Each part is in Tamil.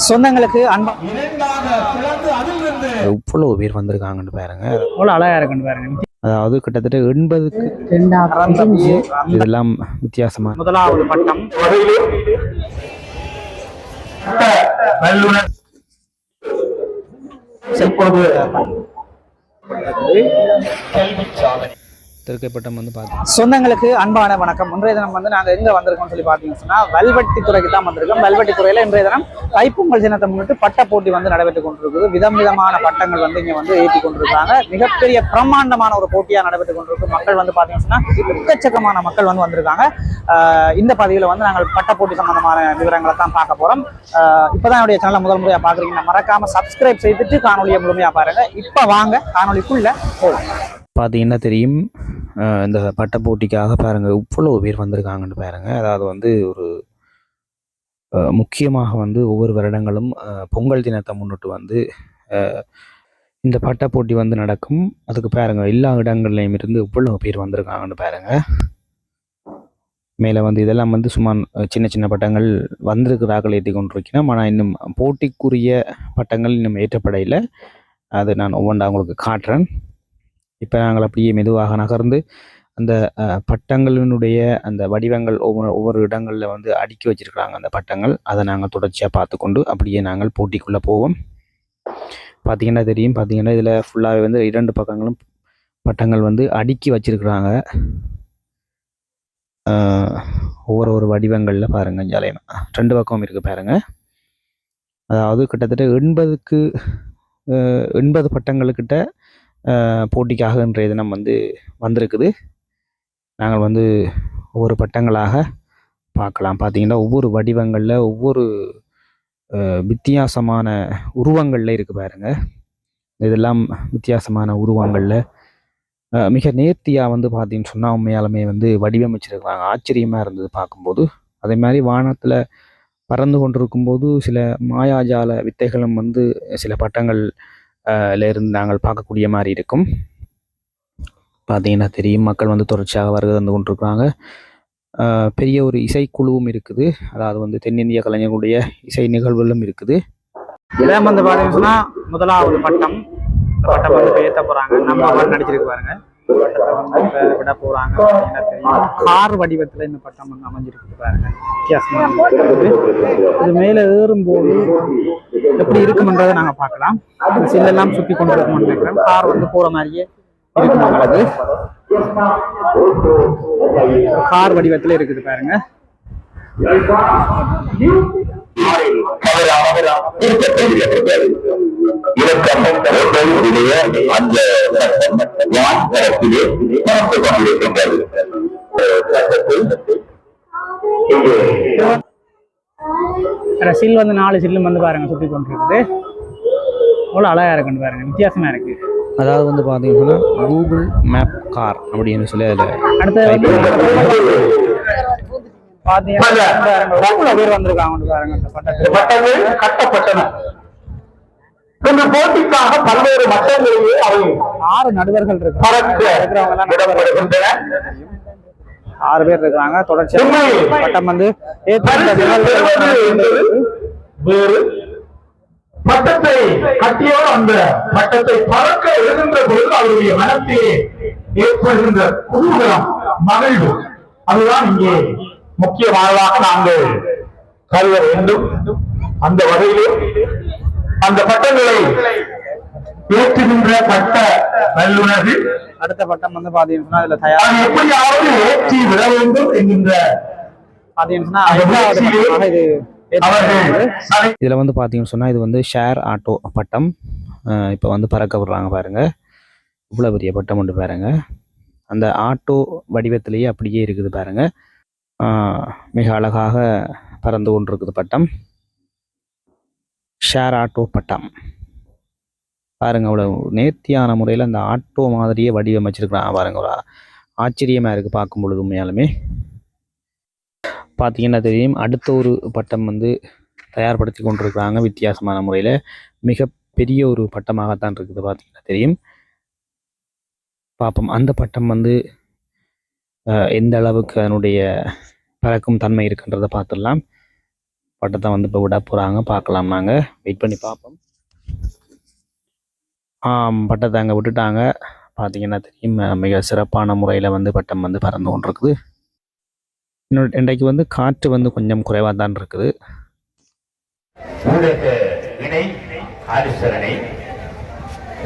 சொந்தங்களுக்கு அன்பா இவ்வளவு பேர் வந்திருக்காங்கன்னு பாருங்க. அவ்வளோ அழகா இருக்குன்னு பாருங்க. அதாவது கிட்டத்தட்ட 80க்கு இதெல்லாம் வித்தியாசமா. முதலாவது பட்டம் திருக்கைப்பட்டம் வந்து பார்த்தீங்கன்னா சொந்தங்களுக்கு அன்பான வணக்கம். இன்றைய தினம் வந்து நாங்கள் எங்கே வந்திருக்கோம்னு சொல்லி பார்த்தீங்கன்னு சொன்னால் வல்வெட்டி துறைக்கு தான் வந்திருக்கோம். வல்வெட்டி துறையில் இன்றைய தினம் தைப்பொங்கல் தினத்தை முன்னிட்டு பட்ட போட்டி வந்து நடைபெற்று கொண்டிருக்குது. விதமான பட்டங்கள் வந்து இங்கே வந்து ஏற்றி கொண்டிருக்காங்க. மிகப்பெரிய பிரம்மாண்டமான ஒரு போட்டியாக நடைபெற்று கொண்டிருக்கு. மக்கள் வந்து பார்த்தீங்கன்னு சொன்னால் எக்கச்சக்கமான மக்கள் வந்து வந்திருக்காங்க. இந்த பதிவில் வந்து நாங்கள் பட்ட போட்டி சம்பந்தமான விவரங்களை தான் பார்க்க போகிறோம். இப்போதான் என்னுடைய சேனலை முதல் முறையாக பார்க்குறீங்கன்னா மறக்காமல் சப்ஸ்கிரைப் செய்துட்டு காணொலியை முழுமையாக பாருங்க. இப்போ வாங்க காணொலிக்குள்ள போகலாம். பார்த்தீங்கன்னா தெரியும், இந்த பட்ட போட்டிக்காக பாருங்கள் இவ்வளோ பேர் வந்திருக்காங்கன்னு பாருங்கள். அதாவது வந்து ஒரு முக்கியமாக வந்து ஒவ்வொரு வருடங்களும் பொங்கல் தினத்தை முன்னிட்டு வந்து இந்த பட்ட போட்டி வந்து நடக்கும். அதுக்கு பாருங்கள் எல்லா இடங்கள்லையும் இருந்து இவ்வளோ பேர் வந்திருக்காங்கன்னு பாருங்கள். மேலே வந்து இதெல்லாம் வந்து சும்மா சின்ன சின்ன பட்டங்கள் வந்திருக்கிறார்கள் ஏற்றி கொண்டிருக்கிறோம். ஆனால் இன்னும் போட்டிக்குரிய பட்டங்கள் இன்னும் ஏற்றப்படையில். அது நான் ஒவ்வொன்றா உங்களுக்கு காட்டுறேன். இப்போ நாங்கள் அப்படியே மெதுவாக நகர்ந்து அந்த பட்டங்களினுடைய அந்த வடிவங்கள் ஒவ்வொரு இடங்களில் வந்து அடுக்கி வச்சிருக்கிறாங்க அந்த பட்டங்கள். அதை நாங்கள் தொடர்ச்சியாக பார்த்து கொண்டு அப்படியே நாங்கள் போட்டிக்குள்ளே போவோம். பார்த்தீங்கன்னா தெரியும், பார்த்தீங்கன்னா இதில் ஃபுல்லாகவே வந்து 2 பக்கங்களும் பட்டங்கள் வந்து அடுக்கி வச்சிருக்கிறாங்க. ஒவ்வொரு வடிவங்களில் பாருங்கள், ஜாலியம் 2 பக்கமும் இருக்குது பாருங்கள். அதாவது கிட்டத்தட்ட 80 பட்டங்களுக்கிட்ட போட்டிக்காக இன்றைய தினம் வந்து வந்திருக்குது. நாங்கள் வந்து ஒவ்வொரு பட்டங்களாக பார்க்கலாம். பார்த்தீங்கன்னா ஒவ்வொரு வடிவங்களில் ஒவ்வொரு வித்தியாசமான உருவங்களில் இருக்குது பாருங்கள். இதெல்லாம் வித்தியாசமான உருவங்களில் மிக நேர்த்தியாக வந்து பார்த்தீங்கன்னு சொன்னால் உண்மையாலுமே வந்து வடிவமைச்சிருக்கிறாங்க. ஆச்சரியமாக இருந்தது பார்க்கும்போது. அதே மாதிரி வானத்தில் பறந்து கொண்டிருக்கும்போது சில மாயாஜால வித்தைகளும் வந்து சில பட்டங்கள் இருந்து நாங்கள் பார்க்கக்கூடிய மாதிரி இருக்கும். பார்த்தீங்கன்னா தெரியும், மக்கள் வந்து தொடர்ச்சியாக வருகை தந்து கொண்டிருக்கிறாங்க. பெரிய ஒரு இசைக்குழுவும் இருக்குது. அதாவது வந்து தென்னிந்திய கலைஞர்களுடைய இசை நிகழ்வுகளும் இருக்குது. இளம் வந்து பார்த்தீங்கன்னா முதலாவது பட்டம். இந்த பட்டம் வந்து ஏற்ற போகிறாங்க. நம்ம நடிச்சிருக்கு பாருங்க. பட்டத்தை வந்து விட போகிறாங்க. கார் வடிவத்தில் இந்த பட்டம் வந்து அமைஞ்சிருக்கு பாருங்க. வித்தியாசமாக இது மேலே ஏறும்போது எப்படி இருக்கும்ன்றதை நாங்கள் பார்க்கலாம். சில்லெல்லாம் சுற்றி கொண்டு இருக்கணும்னு நினைக்கிறேன். கார் வந்து போகிற மாதிரியே இருக்கும். எங்களுக்கு கார் வடிவத்தில் இருக்குது பாருங்க. சில் வந்து 4 சில்லும் வந்து பாருங்க சுற்றி கொண்டிருக்குது. அவ்வளோ அழகா இருக்குன்னு பாருங்க. வித்தியாசமா இருக்கு. அதாவது வந்து பார்த்தீங்கன்னா கூகுள் மேப் கார் அப்படின்னு சொல்லி அதில் அடுத்து பார்த்தீங்கன்னா பேர் வந்திருக்காங்க பாருங்க. இந்த கட்டப்பட்டன இந்த போட்டிக்காக பல்வேறு மட்டங்களிலே 6 நடுவர்கள் இருக்கிறவங்க 6 பேர் இருக்காங்க. தொடர்ச்சியாக பட்டம் வந்து வேறு பட்டத்தை கட்டியோடு அந்த பட்டத்தை பறக்க எழுகின்ற பொழுது அவருடைய மனத்திலே ஏற்படுகின்ற குதூகலம், மகிழ்வு, அதுதான் இங்கே முக்கியமானதாக நாங்கள் கருத வேண்டும். அந்த வகையிலே அந்த பட்டங்களை ஏற்றுகின்ற பட்ட வல்லுநர்கள் அடுத்த பட்டம் வந்து பாத்தீங்கன்னா இதுல தயார் எப்படியாவது ஏற்றி விட வேண்டும் என்கின்ற இதுல வந்து பாத்தீங்கன்னு சொன்னா இது வந்து ஷேர் ஆட்டோ பட்டம். இப்ப வந்து பறக்க விடுறாங்க பாருங்க. இவ்வளவு பெரிய பட்டம் ஒன்று பாருங்க. அந்த ஆட்டோ வடிவத்திலேயே அப்படியே இருக்குது பாருங்க. மிக அழகாக பறந்து கொண்டிருக்குது பட்டம். ஷேர் ஆட்டோ பட்டம் பாருங்க. அவ்வளவு நேர்த்தியான முறையில் அந்த ஆட்டோ மாதிரியே வடிவமைச்சிருக்கிறாங்க பாருங்க. ஒரு ஆச்சரியமா இருக்கு பார்க்கும் பொழுது. உண்மையாலுமே பார்த்தீங்கன்னா தெரியும், அடுத்த ஒரு பட்டம் வந்து தயார்படுத்தி கொண்டிருக்கிறாங்க வித்தியாசமான முறையில். மிக பெரிய ஒரு பட்டமாகத்தான் இருக்குது. பார்த்தீங்கன்னா தெரியும். பார்ப்போம் அந்த பட்டம் வந்து எந்த அளவுக்கு அதனுடைய பறக்கும் தன்மை இருக்குன்றதை பார்த்துடலாம். பட்டத்தை வந்து இப்போ விட போகிறாங்க, பார்க்கலாம். நாங்கள் வெயிட் பண்ணி பார்ப்போம். பட்டத்தை அங்கே விட்டுட்டாங்க. பார்த்தீங்கன்னா தெரியும், மிக சிறப்பான முறையில் வந்து பட்டம் வந்து பறந்து கொண்டிருக்குது. இன்றைக்கு வந்து காற்று வந்து கொஞ்சம் குறைவாக தான் இருக்குது. இணை ஆலோசனை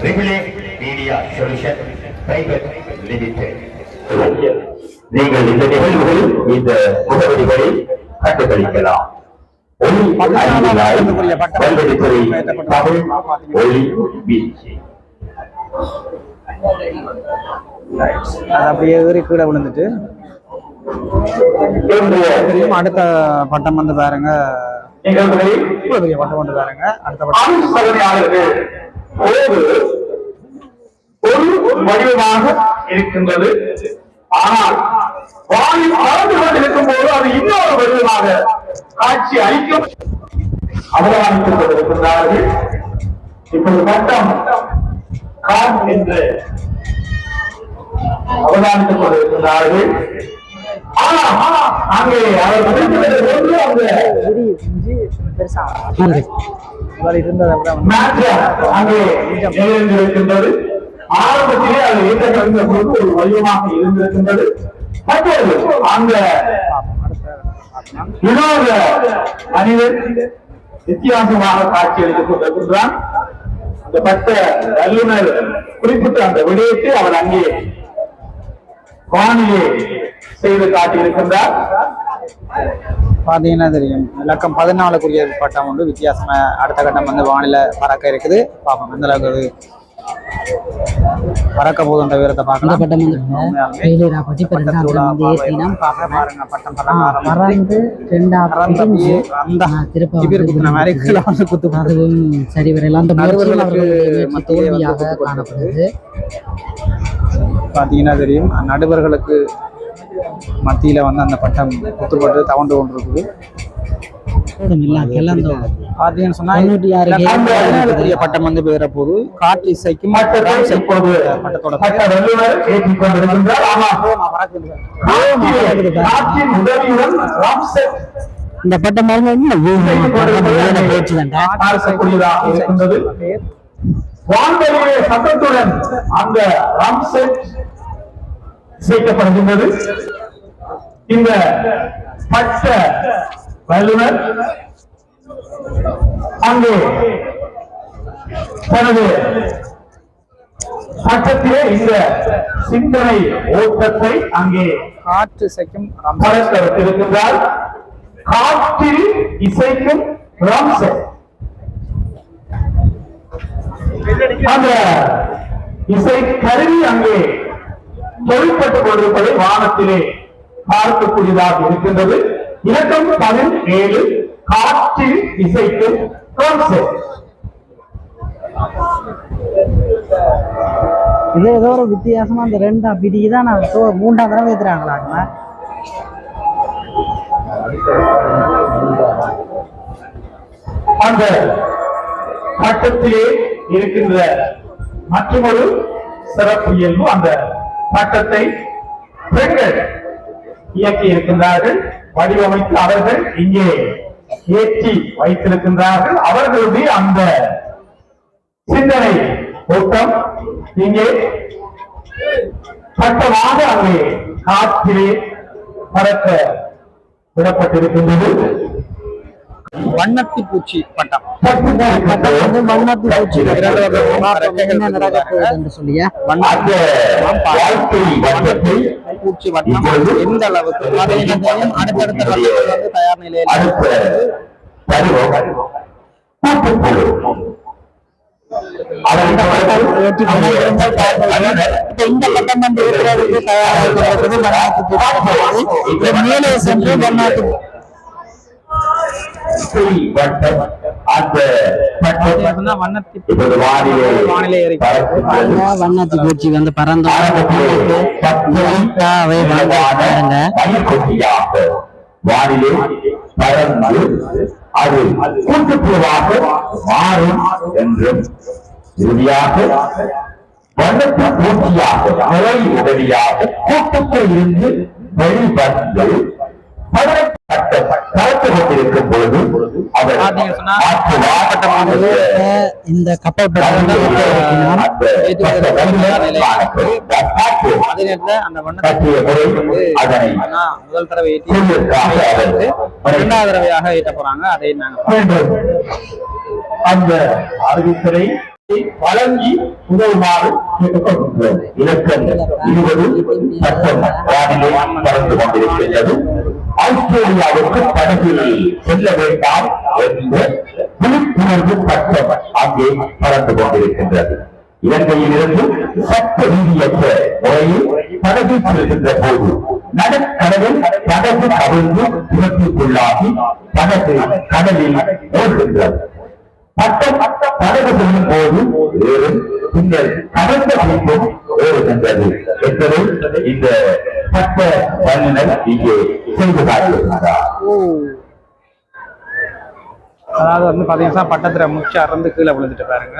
regulate media solution private limited. நீங்கள் இந்த நிகழ்வுகளில் இந்த முகவரிகளை கண்டுகளிக்கலாம். தமிழ் ஒளி வீழ்ச்சி. அது அப்படியே ஏறி கீழே விழுந்துட்டு அடுத்த பட்டம் வந்து பாருங்க. பட்டம் வந்து பாருங்க. அடுத்த பட்டம் ஒரு வடிவமாக இருக்கின்றது. ஆனால் வானில் பறந்து கொண்டிருக்கும் போது அது இன்னொரு வடிவமாக காட்சி அளிக்கும் அவதானித்துக் கொண்டிருக்கின்றார்கள். இப்போது பட்டம் கான் என்று அவதானித்துக் கொண்டிருக்கின்றார்கள். அங்கே அவர் அங்கே இருந்திருக்கின்றது. ஆரம்பத்திலே அது ஏற்ற போது ஒரு வடிவமாக இருந்திருக்கின்றது. மற்றது அந்த வினோத மனிதன் வித்தியாசமாக காட்சி அளித்துக் கொண்டிருக்கின்றான். அந்த பட்ட வல்லுநர் குறிப்பிட்ட அந்த விடயத்தை அவர் அங்கே வானிலே செய்து காட்டியிருக்கின்றார். பாத்தீங்கன்னா தெரியும், இலக்கம் 14 பட்டம் வந்து வித்தியாசமா அடுத்த கட்டம் வந்து வானிலை பறக்க இருக்குது. பார்ப்போம் எந்த அளவுக்கு பறக்க போதுன்ற வீரத்தை பார்க்கலாம். பாத்தீங்கன்னா தெரியும், நடுவர்களுக்கு மத்தியில வந்து அந்த பட்டம் குத்துப்பட்டு தவண்டு கொண்டிருக்குது. பாத்தீங்கன்னு சொன்னா பட்டம் வந்து பெற போது காற்று இசைக்கும் பட்டத்தோட இந்த பட்டம் வான்வெளியிலே சத்தத்துடன் அந்த ராம்செட் இசைக்கப்படுகின்றது. இந்த பட்ட வல்லுநர் அங்கே தனது பட்டத்திலே இந்த சிந்தனை ஓட்டத்தை அங்கே காற்று இசைக்கும் இருக்கின்றார். காற்றில் இசைக்கும் ராம்செட். அந்த இசை கருவி அங்கே தொழிற்பட்டுக் கொண்டிருப்பதை வானத்திலே பார்க்கக்கூடியதாக இருக்கின்றது. இலக்கம் 17 காற்றில் இசைக்கும் ராம்செட். இது ஏதோ ஒரு வித்தியாசமா அந்த 2 பிடிதான் 3ஆம் தடவை ஏத்துறாங்களாங்க. அந்த பட்டத்திலே இருக்கின்ற மற்றொரு சிறப்பு இயல்பு, அந்த பட்டத்தை பெண்கள் இயக்கி இருக்கின்றார்கள். வடிவமைத்து அவர்கள் இங்கே ஏற்றி வைத்திருக்கின்றார்கள். அவர்களுடைய அந்த சிந்தனை ஓட்டம் இங்கே பட்டமாக அங்கே காற்றிலே பறக்க விடப்பட்டிருக்கின்றது. வண்ணத்தி பூச்சி பட்டம் வண்ணத்தி பூச்சி சொல்லியா பூச்சி வட்டம் எந்த அளவுக்கு அடுத்தடுத்த வந்து தயார் நிலையில் இந்த பட்டம் வந்து மேலே சென்று வண்ணாத்தி வண்ணாத்தி பூச்சி வந்து பறந்து வானிலே பறந்து அது கூட்டுப்புழுவாக மாறும் என்றும் இறுதியாக வண்ணத்து பூச்சியாக நுரை உதவியாக கூட்டுக்குள் இருந்து வெளிவந்து கலந்து கொண்டிருக்கும் பொழுது அவர் பாத்தீங்கன்னு சொன்னா ஆற்று வாட்டமாக இந்த கப்பல் பெட்டகம் அதே நேரத்துல அந்த வண்ணத்தை கட்டிய முறை அதனை முதல் தடவை ஏற்றி சொல்வதற்காக அவர் இரண்டாவது தடவையாக ஏற்ற போறாங்க. அதை நாங்க வேண்டும். அந்த அறிவித்தலை வழங்கி உதவுமாறு கேட்டுக்கொள்கின்றோம். இலக்கம் 20 பட்டம் வானிலை பறந்து கொண்டிருக்கின்றது. ஆஸ்திரேலியாவுக்கு படகில் செல்ல வேண்டாம் என்ற விழிப்புணர்வு பட்டம் அங்கே பறந்து கொண்டிருக்கின்றது. இலங்கையிலிருந்து சட்ட ரீதியற்ற முறையில் படகில் செல்கின்ற போது நடுக்கடலில் படகு கவிழ்ந்து விபத்துக்குள்ளாகி படகு கடலில் ஓடுகின்றது. பட்டம் படகு செல்லும் போது ஏறும், பின்னர் கடந்த பின்பும் ஏறுகின்றது என்பதை இந்த சட்ட வல்லுநர் இங்கே செய்து காட்டுகின்றார். அதாவது வந்து பாத்தீங்கன்னா பட்டத்துல முச்சு அறந்து கீழே விழுந்துட்டு பாருங்க.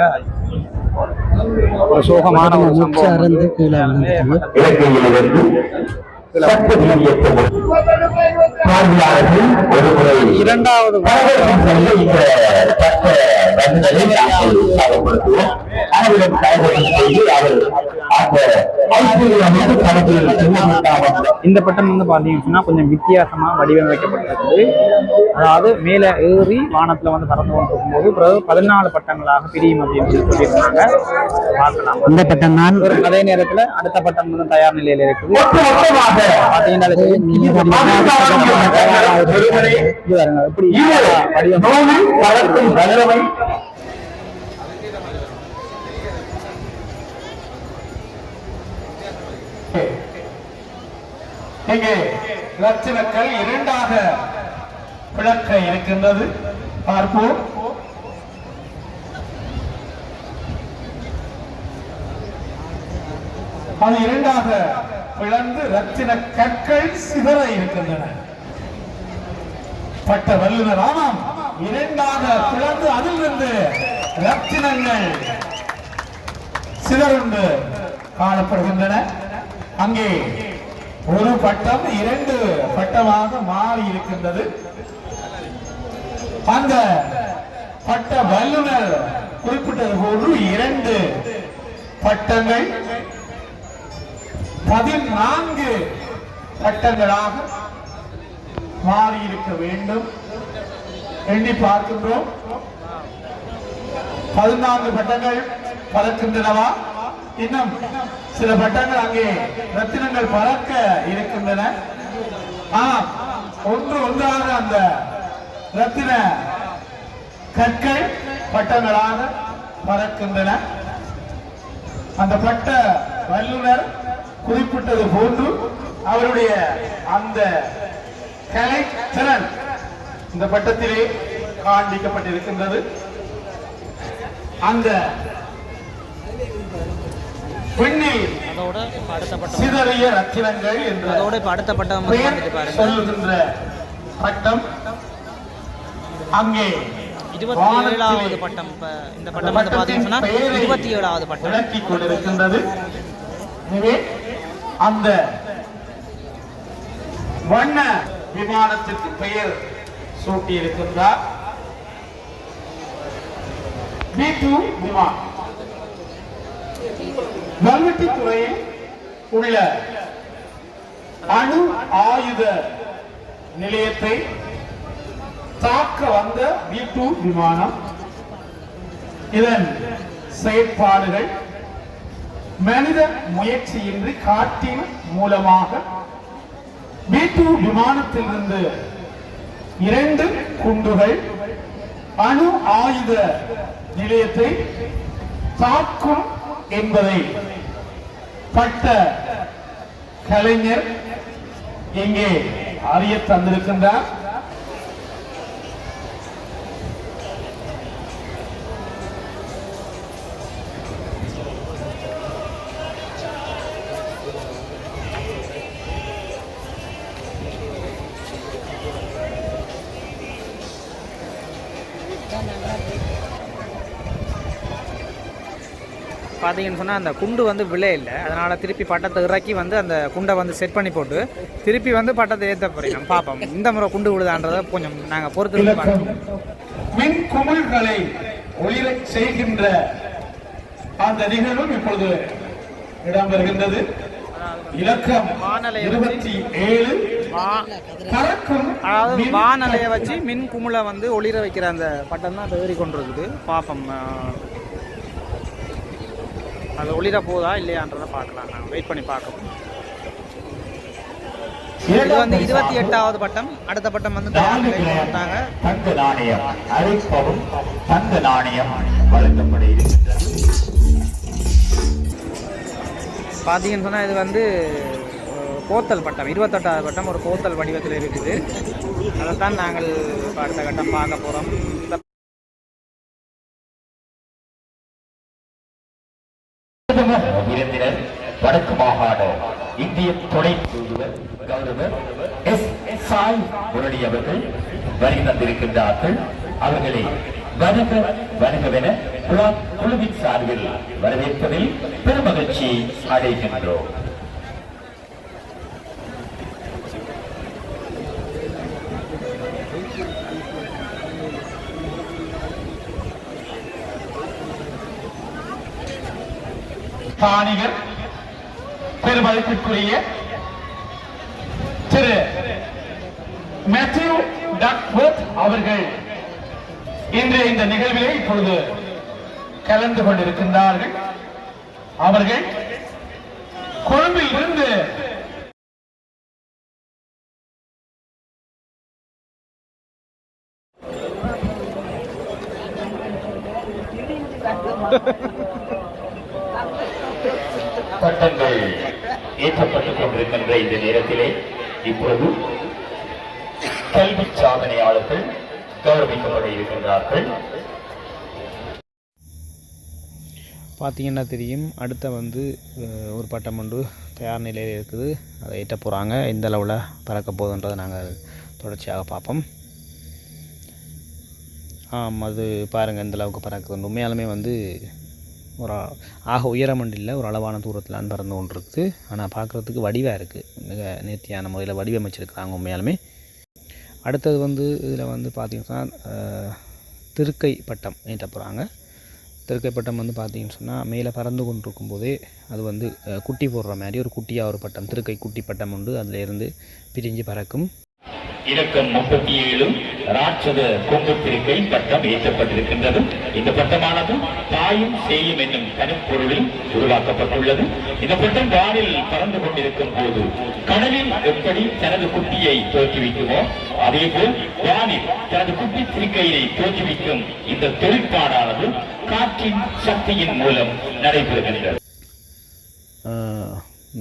ஒரு சோகமான ஒரு முச்சு சம்பவம் அறந்து கீழே விழுந்துட்டு. இலங்கையிலிருந்து சட்ட ரீதியற்ற பார்வையாளர்கள் ஒரு முறை இரண்டாவது படகு செல்ல இந்த சட்ட வல்லுநரை நாங்கள் உற்சாகப்படுத்துவோம். அவரிடம் கைது செய்து அவர் அந்த ஆஸ்திரேலியாவுக்கு படகில் செல்ல வேண்டாம். இந்த பட்டம் வந்து பாத்தீங்கன்னா கொஞ்சம் வித்தியாசமா வடிவமைக்கப்பட்டிருக்குது. அதாவது மேல ஏறி வானத்துல வந்து பறந்து கொண்டிருக்கும் போது பிறகு 14 பட்டங்களாக பிரியும் அப்படின்னு சொல்லியிருந்தாங்க. பார்க்கலாம். இந்த பட்டம் தான் அதே நேரத்துல அடுத்த பட்டம் வந்து தயார் நிலையில இருக்குது. ஒட்டுமொத்தமாக பாத்தீங்கன்னா இது பாருங்க எப்படி வடிவம் நோவில் படத்தின் வல்லமை இங்கே லட்சணங்கள் இரண்டாக விளக்க இருக்கின்றது. பார்ப்போம். அது இரண்டாக பிளந்து ரத்தின கற்கள் சிதற இருக்கின்றன. பட்ட வல்லுநர் ஆமாம், இரண்டாக பிளந்து அதிலிருந்து ரத்தினங்கள் சிதறுண்டு காணப்படுகின்றன. அங்கே ஒரு பட்டம் 2 பட்டமாக மாறி இருக்கின்றது. அந்த பட்ட வல்லுநர் குறிப்பிட்டது போன்று 2 பட்டங்கள் 14 பட்டங்களாக மாறி இருக்க வேண்டும். எண்ணி பார்க்கின்றோம். 14 பட்டங்கள் பறக்கின்றனவா? இன்னும் சில பட்டங்கள் அங்கே ரத்தினங்கள் பறக்க இருக்கின்றன. ஆனால் ஒன்று ஒன்றாக அந்த ரத்தின கற்கள் பட்டங்களாக பறக்கின்றன. அந்த பட்ட வல்லுநர் குறிப்பிட்டது போன்று அவருடைய அந்த கலைத்திறன் இந்த பட்டத்திலே காண்பிக்கப்பட்டிருக்கின்றது. அந்த பெண்ணில் சிதறிய ரத்தினங்கள் என்ற பெயர் சொல்லுகின்ற பட்டம் அங்கே 27வது பட்டம். இந்த பட்டம் வந்து பாத்தீங்கன்னா 27வது பட்டம் விளக்கிக் கொண்டிருக்கின்றது. எனவே அந்த வண்ண விமானத்திற்கு பெயர் சூட்டி இருக்கின்றார். B2 விமானம் வல்வெட்டி துறையில் உள்ள அணு ஆயுத நிலையத்தை தாக்க வந்த B2 விமானம். இதன் செயற்பாடுகள் மனித முயற்சியின்றி காற்றின் மூலமாக B2 விமானத்திலிருந்து 2 குண்டுகள் அணு ஆயுத நிலையத்தை தாக்கும் என்பதை பட்ட கலைஞர் இங்கே அறிய தந்திருக்கின்றார். பார்த்தீங்கன்னு சொன்னால் அந்த குண்டு வந்து விலை இல்லை, அதனால் திருப்பி பட்டத்தை இறக்கி வந்து அந்த குண்டை வந்து செட் பண்ணி போட்டு திருப்பி வந்து பட்டத்தை ஏற்ற போகிறீங்க. நம்ம பார்ப்போம் இந்த முறை குண்டு விழுதான்றதை கொஞ்சம் நாங்கள் பொறுத்து பார்ப்போம். மின் குமிழ்களை ஒளிர செய்கின்ற அந்த நிகழ்வும் இப்பொழுது இடம்பெறுகின்றது. இலக்கம் 27 பறக்கும், அதாவது வானலையை வச்சு மின் குமிழை வந்து ஒளிர வைக்கிற அந்த பட்டம் தான் ஏறி கொண்டிருக்குது. பார்ப்போம் அது ஒளிர போதா இல்லையான்றதை பார்க்கலாம். நான் வெயிட் பண்ணி பார்க்கணும். இது வந்து 28வது பட்டம். அடுத்த பட்டம் வந்து கொடுத்தாங்க. தங்க நாணயம் அரைப்பவும் தங்க நாணயம் வழங்கப்பட இருக்கின்றது. பார்த்தீங்கன்னு சொன்னால் இது வந்து போத்தல் பட்டம், 28வது பட்டம் ஒரு போத்தல் வடிவத்தில் இருக்குது. அதைத்தான் நாங்கள் அடுத்த கட்டம் பார்க்க போகிறோம். விருந்தினர் வடக்கு மாகாண இந்திய துணை தூதுவர் கௌரவர் எஸ் சாய் முரளி அவர்கள் வருகை தந்திருக்கின்றார்கள். அவர்களை வருக வருகவென குழுவின் சார்பில் வரவேற்பதில் பெருமகிழ்ச்சி அடைகின்றோம். பாணிகர் பெருமதிப்பிற்குரிய திரு மேத்யூ டக்வர்த் அவர்கள் இன்றைய இந்த நிகழ்விலே இப்பொழுது கலந்து கொண்டிருக்கின்றார்கள். அவர்கள் கொழும்பில் இருந்து பட்டங்கள் ஏற்றப்பட்டுக் கொண்டிருக்கின்ற இந்த நேரத்திலே இப்பொழுது கல்வி சாதனையாளர்கள் கௌரவிக்கப்பட இருக்கின்றார்கள். பார்த்தீங்கன்னா தெரியும், அடுத்த வந்து ஒரு பட்டம் ஒன்று தயார் நிலையில் இருக்குது. அதை ஏற்ற போகிறாங்க. எந்த அளவில் பறக்க போகுதுன்றதை நாங்கள் தொடர்ச்சியாக பார்ப்போம். அது பாருங்கள் எந்த அளவுக்கு பறக்குது. உண்மையாலுமே வந்து ஒரு ஆக உயரமண்டு இல்லை, ஒரு அளவான தூரத்தில் பறந்து கொண்டு இருக்குது. ஆனால் பார்க்குறதுக்கு வடிவாக இருக்குது, மிக நேர்த்தியான முறையில் வடிவமைச்சிருக்கிறாங்க உண்மையாலுமே. அடுத்தது வந்து இதில் வந்து பார்த்திங்கன்னா திருக்கை பட்டம் ஏற்ற போகிறாங்க. திருக்கை பட்டம் வந்து பார்த்திங்கன்னு சொன்னால் மேலே பறந்து கொண்டு இருக்கும்போதே அது வந்து குட்டி போடுற மாதிரி ஒரு குட்டியாக ஒரு பட்டம், திருக்கை குட்டி பட்டம் உண்டு. அதிலிருந்து பிரிஞ்சு பறக்கும். இலக்கம் 37 ராட்சத கொங்கு திருக்கை பட்டம் ஏற்றப்பட்டிருக்கின்றது. இந்த பட்டமானது தாயும் சேயும் என்னும் கருப்பொருளில் உருவாக்கப்பட்டுள்ளது. இந்த பட்டம் வானில் பறந்து கொண்டிருக்கும் போது கடலில் எப்படி தனது குட்டியை தோற்றுவிக்குமோ அதேபோல் வானில் தனது குட்டி திருக்கையை தோற்றுவிக்கும் இந்த தொழிற்பாடானது காற்றின் சக்தியின் மூலம் நடைபெறுகின்றது.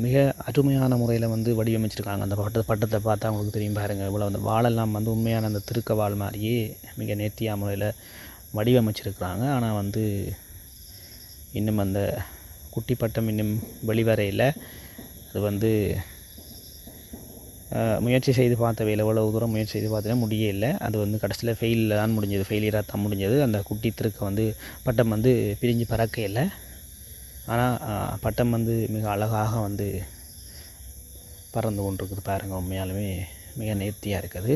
மிக அருமையான முறையில் வந்து வடிவமைச்சிருக்காங்க. அந்த பட்டத்தை பார்த்தா அவங்களுக்கு தெரியும் பாருங்கள். இவ்வளோ அந்த வாழெல்லாம் வந்து உண்மையான அந்த திருக்க வாள் மாதிரியே மிக நேர்த்தியான முறையில் வடிவமைச்சிருக்கிறாங்க. ஆனால் வந்து இன்னும் அந்த குட்டி பட்டம் இன்னும் வெளிவரையில் அது வந்து முயற்சி செய்து பார்த்தவையில் எவ்வளோ தூரம் முயற்சி செய்து பார்த்தீங்கன்னா முடியே இல்லை. அது வந்து கடைசியில் ஃபெயிலில் தான் முடிஞ்சது, ஃபெயிலியராக தான் முடிஞ்சது. அந்த குட்டி திருக்க வந்து பட்டம் வந்து பிரிஞ்சு பறக்க இல்லை. ஆனால் பட்டம் வந்து மிக அழகாக வந்து பறந்து கொண்டிருக்குது பாருங்கள். உண்மையாலுமே மிக நேர்த்தியாக இருக்குது.